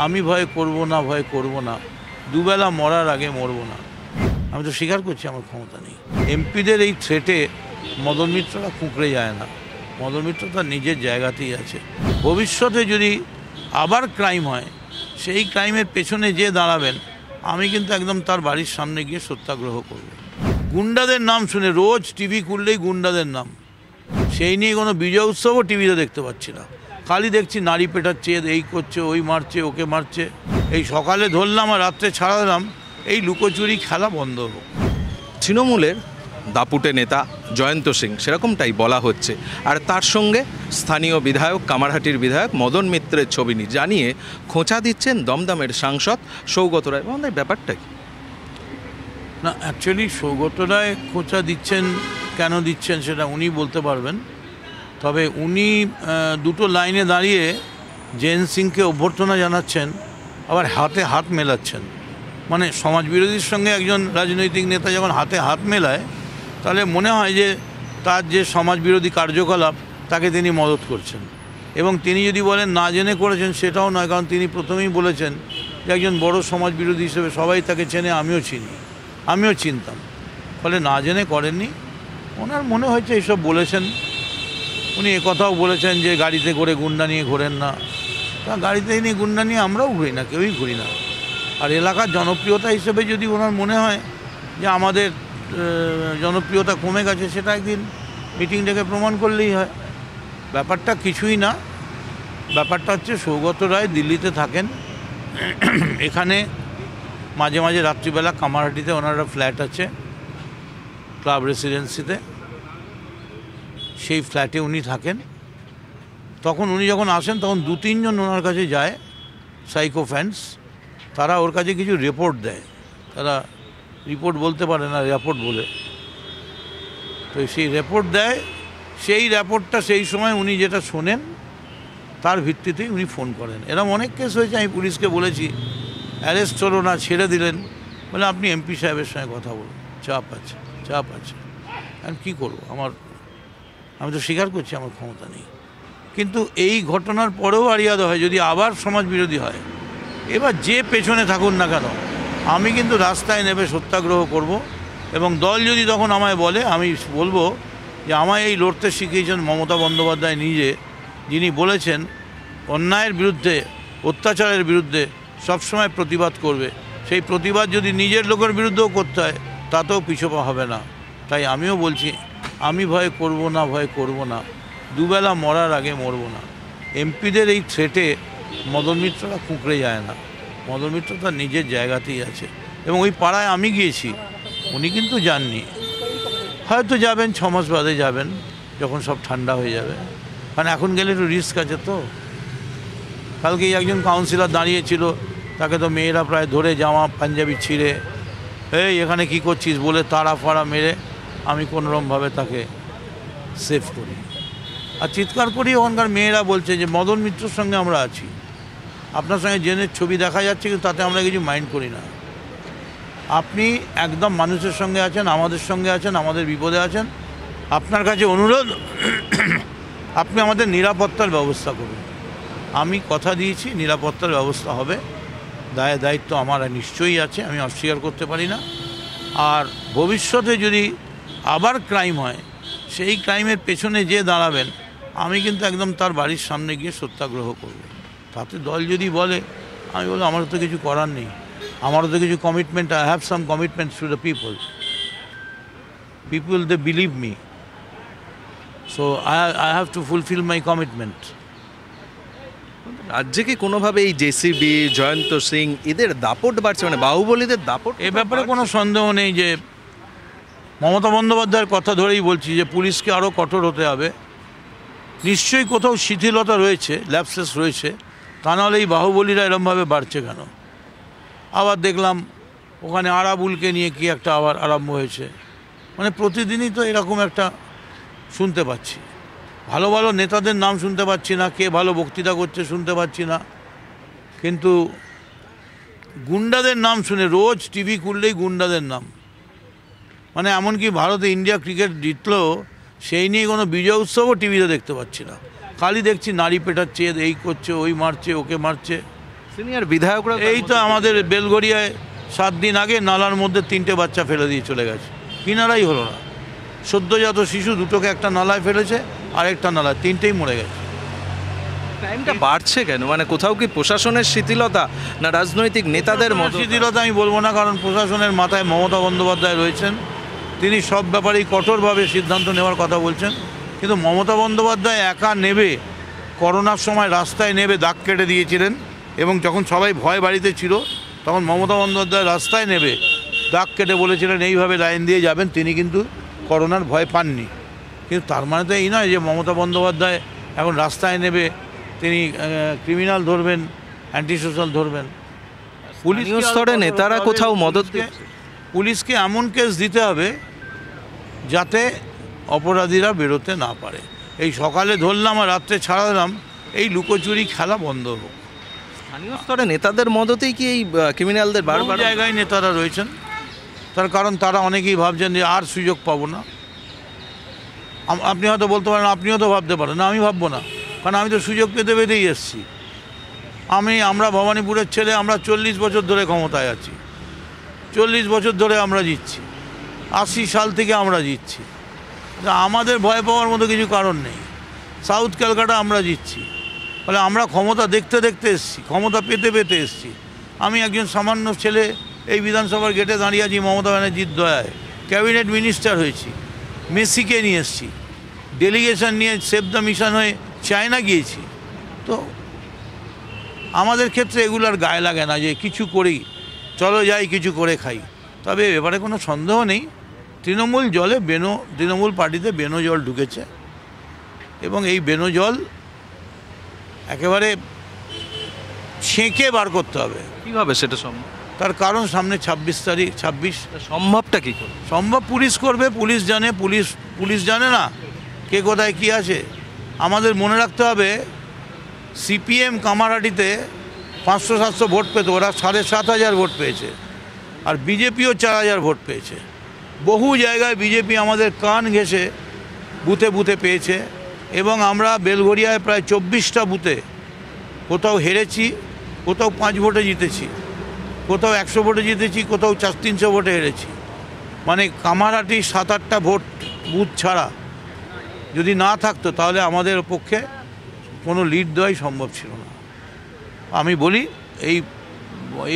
আমি ভয় করব না, ভয় করব না, দুবেলা মরার আগে মরব না। আমি তো স্বীকার করছি আমার ক্ষমতা নেই। এমপিদের এই থ্রেটে মদন মিত্ররা কুঁকড়ে যায় না। মদন মিত্র তার নিজের জায়গাতেই আছে। ভবিষ্যতে যদি আবার ক্রাইম হয়, সেই ক্রাইমের পেছনে যে দাঁড়াবেন, আমি কিন্তু একদম তার বাড়ির সামনে গিয়ে সত্যাগ্রহ করব। গুন্ডাদের নাম শুনে রোজ টিভি খুললেই গুন্ডাদের নাম, সেই নিয়ে কোনো বিজয় উৎসবও টিভিতে দেখতে পাচ্ছি না। খালি দেখছি নারী পেটাচ্ছে, এই করছে, ওই মারছে, ওকে মারছে। এই সকালে ধরলাম আর রাত্রে ছাড়ালাম, এই লুকোচুরি খেলা বন্ধ হোক। তৃণমূলের দাপুটে নেতা জয়ন্ত সিং সেরকমটাই বলা হচ্ছে, আর তার সঙ্গে স্থানীয় বিধায়ক কামারহাটির বিধায়ক মদন মিত্রের ছবি জানিয়ে খোঁচা দিচ্ছেন দমদমের সাংসদ সৌগত রায়। আমাদের ব্যাপারটা কি? না, অ্যাকচুয়ালি সৌগত রায় খোঁচা দিচ্ছেন, কেন দিচ্ছেন সেটা উনি বলতে পারবেন। তবে উনি দুটো লাইনে দাঁড়িয়ে জেন সিংকে অভ্যর্থনা জানাচ্ছেন, আবার হাতে হাত মেলাচ্ছেন। মানে সমাজবিরোধীর সঙ্গে একজন রাজনৈতিক নেতা যখন হাতে হাত মেলায়, তাহলে মনে হয় যে তার যে সমাজবিরোধী কার্যকলাপ তাকে তিনি মদত করছেন। এবং তিনি যদি বলেন না জেনে করেছেন, সেটাও নয়, কারণ তিনি প্রথমেই বলেছেন যে একজন বড় সমাজবিরোধী হিসেবে সবাই তাকে চেনে, আমিও চিনি, আমিও চিনতাম। ফলে না জেনে করেননি, ওনার মনে হয়েছে এইসব বলেছেন। উনি একথাও বলেছেন যে গাড়িতে করে গুন্ডা নিয়ে ঘোরেন না। তা গাড়িতে নিয়ে গুন্ডা নিয়ে আমরাও ঘুরি না, কেউই ঘুরি না। আর এলাকার জনপ্রিয়তা হিসেবে যদি ওনার মনে হয় যে আমাদের জনপ্রিয়তা কমে গেছে, সেটা একদিন মিটিং ডেকে প্রমাণ করলেই হয়। ব্যাপারটা কিছুই না। ব্যাপারটা হচ্ছে সৌগত রায় দিল্লিতে থাকেন, এখানে মাঝে মাঝে রাত্রিবেলা কামারহাটিতে ওনার ফ্ল্যাট আছে, ক্লাব রেসিডেন্সিতে, সেই ফ্ল্যাটে উনি থাকেন। তখন উনি যখন আসেন, তখন 2-3 জন ওনার কাছে যায়, সাইকো ফ্যান্স। তারা ওর কাছে কিছু রিপোর্ট দেয়, তারা রিপোর্ট বলতে পারে না, রিপোর্ট বলে। তো সেই রিপোর্ট দেয়, সেই রিপোর্টটা সেই সময় উনি যেটা শোনেন তার ভিত্তিতেই উনি ফোন করেন। এরকম অনেক কেস হয়েছে, আমি পুলিশকে বলেছি অ্যারেস্ট হলো না, ছেড়ে দিলেন, বলে আপনি এমপি সাহেবের সঙ্গে কথা বলুন, চাপ আছে, চাপ আছে। আমি কী করবো, আমি তো স্বীকার করছি আমার ক্ষমতা নেই। কিন্তু এই ঘটনার পরেও আড়িয়াদ হয়, যদি আবার সমাজ বিরোধী হয়, এবার যে পেছনে থাকুন না কেন, আমি কিন্তু রাস্তায় নেমে সত্যাগ্রহ করব। এবং দল যদি তখন আমায় বলে, আমি বলবো যে আমায় এই লড়তে শিখিয়েছেন মমতা বন্দ্যোপাধ্যায় নিজে, যিনি বলেছেন অন্যায়ের বিরুদ্ধে, অত্যাচারের বিরুদ্ধে সবসময় প্রতিবাদ করবে। সেই প্রতিবাদ যদি নিজের লোকের বিরুদ্ধেও করতে হয়, তাতেও পিছপা হবে না। তাই আমিও বলছি, আমি ভয় করব না, ভয় করব না, দুবেলা মরার আগে মরব না। এমপিদের এই থ্রেটে মদন মিত্ররা কুঁকড়ে যায় না। মদন মিত্র তার নিজের জায়গাতেই আছে। এবং ওই পাড়ায় আমি গিয়েছি, উনি কিন্তু যাননি। হয়তো যাবেন 6 মাস বাদে যাবেন, যখন সব ঠান্ডা হয়ে যাবে। কারণ এখন গেলে একটু রিস্ক আছে। তো কালকেই একজন কাউন্সিলর দাঁড়িয়েছিল, তাকে তো মেয়েরা প্রায় ধরে জামা পাঞ্জাবি ছিঁড়ে, এই এখানে কি করছিস বলে তাড়া ফাড়া মেরে আমি কোনোরকমভাবে তাকে সেভ করি। আর চিৎকার করি, ওখানকার মেয়েরা বলছে যে মদন মিত্রর সঙ্গে আমরা আছি, আপনার সঙ্গে জেনের ছবি দেখা যাচ্ছে, কিন্তু তাতে আমরা কিছু মাইন্ড করি না। আপনি একদম মানুষের সঙ্গে আছেন, আমাদের সঙ্গে আছেন, আমাদের বিপদে আছেন। আপনার কাছে অনুরোধ, আপনি আমাদের নিরাপত্তার ব্যবস্থা করুন। আমি কথা দিয়েছি, নিরাপত্তার ব্যবস্থা হবে। দায়িত্ব আমার নিশ্চয়ই আছে, আমি অস্বীকার করতে পারি না। আর ভবিষ্যতে যদি আবার ক্রাইম হয়, সেই ক্রাইমের পেছনে যে দাঁড়াবেন, আমি কিন্তু একদম তার বাড়ির সামনে গিয়ে সত্যাগ্রহ করব। তাতে দল যদি বলে, আমি বলবো আমারও তো কিছু করার নেই, আমারও তো কিছু commitment, I have some commitments to the people, they believe me, so I have to fulfil my commitment. রাজ্যে কি কোনোভাবে এই জেসিবি, জয়ন্ত সিং এদের দাপট বাড়ছে, মানে বাহুবলীদের দাপট? এ ব্যাপারে কোনো সন্দেহ নেই যে মমতা বন্দ্যোপাধ্যায়ের কথা ধরেই বলছি যে পুলিশকে আরও কঠোর হতে হবে। নিশ্চয়ই কোথাও শিথিলতা রয়েছে, ল্যাপসেস রয়েছে, তা নাহলে এই বাহুবলীরা এরমভাবে বাড়ছে কেন? আবার দেখলাম ওখানে আরাবুলকে নিয়ে কি একটা আবার আরম্ভ হয়েছে। মানে প্রতিদিনই তো এরকম একটা শুনতে পাচ্ছি। ভালো ভালো নেতাদের নাম শুনতে পাচ্ছি না, কে ভালো বক্তৃতা করছে শুনতে পাচ্ছি না, কিন্তু গুন্ডাদের নাম শুনে রোজ টিভি খুললেই গুন্ডাদের নাম। মানে এমনকি ভারতে ইন্ডিয়া ক্রিকেট জিতলো, সেই নিয়ে কোনো বিজয় উৎসবও টিভিতে দেখতে পাচ্ছি না। খালি দেখছি নারী পেটাচ্ছে, এই করছে, ওই মারছে, ওকে মারছে। সিনিয়র বিধায়করা এই তো আমাদের বেলগড়িয়ায় 7 দিন আগে নালার মধ্যে 3টে বাচ্চা ফেলে দিয়ে চলে গেছে, কিনারাই হলো না। সদ্যজাত শিশু দুটোকে একটা নালায় ফেলেছে, আরেকটা নালায়, 3টেই মরে গেছে। টাইমটা বাড়ছে কেন? মানে কোথাও কি প্রশাসনের শিথিলতা না রাজনৈতিক নেতাদের মতো? শিথিলতা আমি বলবো না, কারণ প্রশাসনের মাথায় মমতা বন্দ্যোপাধ্যায় রয়েছেন। তিনি সব ব্যাপারেই কঠোরভাবে সিদ্ধান্ত নেওয়ার কথা বলছেন, কিন্তু মমতা বন্দ্যোপাধ্যায় একা নেবে, করোনার সময় রাস্তায় নেবে দাগ কেটে দিয়েছিলেন, এবং যখন সবাই ভয় বাড়িতে ছিল তখন মমতা বন্দ্যোপাধ্যায় রাস্তায় নেবে দাগ কেটে বলেছিলেন এইভাবে লাইন দিয়ে যাবেন, তিনি কিন্তু করোনার ভয় পাননি। কিন্তু তার মানে তো এই নয় যে মমতা বন্দ্যোপাধ্যায় এখন রাস্তায় নেবে তিনি ক্রিমিনাল ধরবেন, অ্যান্টি সোশ্যাল ধরবেন। পুলিশ স্তরে নেতারা কোথাও মদত দিচ্ছে? পুলিশকে এমন কেস দিতে হবে যাতে অপরাধীরা বেরোতে না পারে। এই সকালে ধরলাম আর রাত্রে ছাড়ালাম, এই লুকোচুরি খেলা বন্ধ হোক। স্থানীয় স্তরে নেতাদের মদতেই কি এই ক্রিমিনালদের বারবার? জায়গায় নেতারা রয়েছেন, তার কারণ তারা অনেকেই ভাবছেন যে আর সুযোগ পাবো না। আপনি হয়তো বলতে পারেন, আপনিও তো ভাবতে পারেন, না আমি ভাববো না, কারণ আমি তো সুযোগ পেতে পেতেই এসেছি। আমরা ভবানীপুরের ছেলে, আমরা 40 বছর ধরে ক্ষমতায় আছি, 40 বছর ধরে আমরা জিতছি, 80 সাল থেকে আমরা জিতছি। আমাদের ভয় পাওয়ার মতো কিছু কারণ নেই। সাউথ ক্যালকাটা আমরা জিতছি, ফলে আমরা ক্ষমতা দেখতে দেখতে এসেছি, ক্ষমতা পেতে পেতে এসেছি। আমি একজন সামান্য ছেলে, এই বিধানসভার গেটে দাঁড়িয়ে আছি মমতা ব্যানার্জির দয়ায়, ক্যাবিনেট মিনিস্টার হয়েছি, মেসিকে নিয়ে এসেছি, ডেলিগেশন নিয়ে সেভ দ্য মিশন হয়ে চায়না গিয়েছি। তো আমাদের ক্ষেত্রে এগুলোর গায়ে লাগে না যে কিছু করি, চলো যাই কিছু করে খাই। তবে এবারে কোনো সন্দেহ নেই, তৃণমূল পার্টিতে বেনো জল ঢুকেছে, এবং এই বেনো জল একেবারে ছেঁকে বার করতে হবে। কীভাবে সেটা সম্ভব? তার কারণ সামনে 26 সম্ভবটা কী করে সম্ভব? পুলিশ করবে, পুলিশ জানে, পুলিশ জানে না কে কোথায় কী আছে। আমাদের মনে রাখতে হবে, সিপিএম কামারহাটিতে 500-700 ভোট পেত, ওরা 7,500 ভোট পেয়েছে, আর বিজেপিও 4,000 ভোট পেয়েছে। বহু জায়গায় বিজেপি আমাদের কান ঘেঁষে বুথে বুথে পেয়েছে, এবং আমরা বেলঘরিয়ায় প্রায় 24টা বুথে কোথাও হেরেছি, কোথাও 5 ভোটে জিতেছি, কোথাও 100 ভোটে জিতেছি, কোথাও 400-300 ভোটে হেরেছি। মানে কামারহাটি 7-8টা ভোট বুথ ছাড়া যদি না থাকতো তাহলে আমাদের পক্ষে কোনো লিড দেওয়াই সম্ভব ছিল না। আমি বলি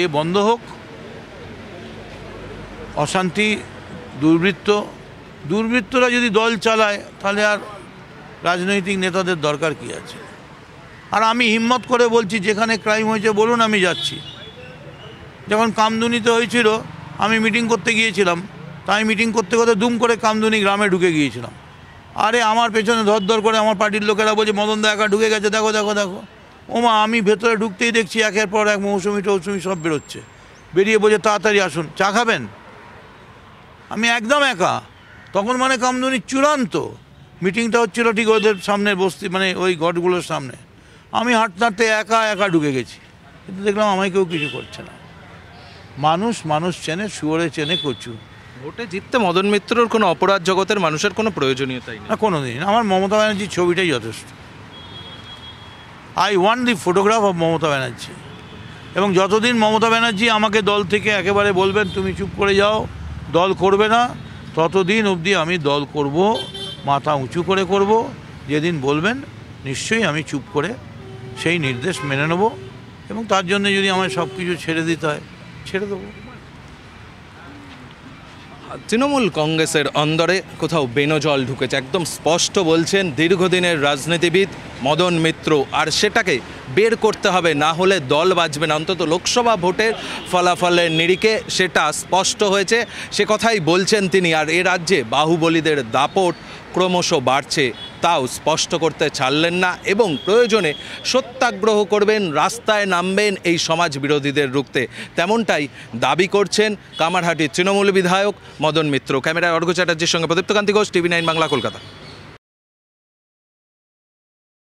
এই বন্ধ হোক। অশান্তি, দুর্বৃত্তরা যদি দল চালায় তাহলে আর রাজনৈতিক নেতাদের দরকার কি আছে? আর আমি হিম্মত করে বলছি, যেখানে ক্রাইম হয়েছে বলুন, আমি যাচ্ছি। যখন কামদুনিতে হয়েছিল আমি মিটিং করতে গিয়েছিলাম, তাই মিটিং করতে করতে দুম করে কামদুনি গ্রামে ঢুকে গিয়েছিলাম। আরে আমার পেছনে ধর করে আমার পার্টির লোকেরা বলছে মদনদা একা ঢুকে গেছে, দেখো দেখো দেখো। ওমা, আমি ভেতরে ঢুকতেই দেখছি একের পর এক মৌসুমি সব বেরোচ্ছে, বেরিয়ে বলছে তাড়াতাড়ি আসুন, চা খাবেন। আমি একদম একা। তখন মানে কামদুনি চূড়ান্ত। মিটিংটা হচ্ছিল ঠিক ওদের সামনের বস্তি, মানে ওই গড়গুলোর সামনে। আমি হাঁটতে একা ঢুকে গেছি, কিন্তু দেখলাম আমায় কেউ কিছু করছে না। মানুষ চেনে, শুয়োরে চেনে কচু। ভোটে জিততে মদন মিত্রর কোনো অপরাধ জগতের মানুষের কোনো প্রয়োজনীয়তাই নেই। না, কোনো দিন। আমার মমতা ব্যানার্জির ছবিটাই যথেষ্ট। I want the photograph of Mamata Banerjee. এবং যতদিন মমতা ব্যানার্জি আমাকে দল থেকে একেবারে বলবেন তুমি চুপ করে যাও, দল করবে না, ততদিন অবধি আমি দল করব, মাথা উঁচু করে করব। যেদিন বলবেন নিশ্চয়ই আমি চুপ করে সেই নির্দেশ মেনে নেব, এবং তার জন্য যদি আমায় সব কিছু ছেড়ে দিতে হয় ছেড়ে দেবো। তৃণমূল কংগ্রেসের অন্দরে কোথাও বেনজল ঢুকেছে, একদম স্পষ্ট বলছেন দীর্ঘদিনের রাজনীতিবিদ মদন মিত্র, আর সেটাকে বের করতে হবে, না হলে দল বাঁচবে না। অন্তত লোকসভা ভোটের ফলাফলের নিরিখে সেটা স্পষ্ট হয়েছে, সে কথাই বলছেন তিনি। আর এ রাজ্যে বাহুবলীদের দাপট ক্রমশ বাড়ছে, তাও স্পষ্ট করতে ছাড়লেন না, এবং প্রয়োজনে সত্যাগ্রহ করবেন, রাস্তায় নামবেন এই সমাজ বিরোধীদের রুখতে। তেমনটাই দাবি করছেন কামারহাটির তৃণমূল বিধায়ক মদন মিত্র। ক্যামেরায় অর্ঘ্য চ্যাটার্জির সঙ্গে প্রদীপ্ত কান্তি ঘোষ, TV9 বাংলা, কলকাতা।